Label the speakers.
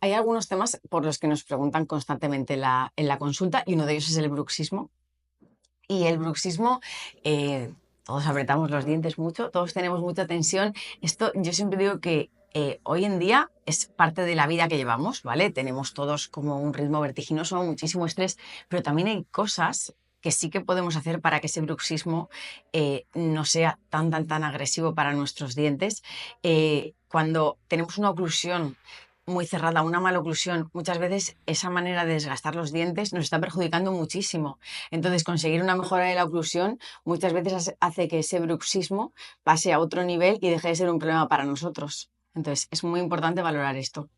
Speaker 1: Hay algunos temas por los que nos preguntan constantemente en la consulta y uno de ellos es el bruxismo. Y el bruxismo, todos apretamos los dientes mucho, todos tenemos mucha tensión. Esto yo siempre digo que hoy en día es parte de la vida que llevamos, ¿vale? Tenemos todos como un ritmo vertiginoso, muchísimo estrés, pero también hay cosas que sí que podemos hacer para que ese bruxismo no sea tan agresivo para nuestros dientes. Cuando tenemos una oclusión muy cerrada, una mala oclusión, muchas veces esa manera de desgastar los dientes nos está perjudicando muchísimo. Entonces, conseguir una mejora de la oclusión muchas veces hace que ese bruxismo pase a otro nivel y deje de ser un problema para nosotros. Entonces, es muy importante valorar esto.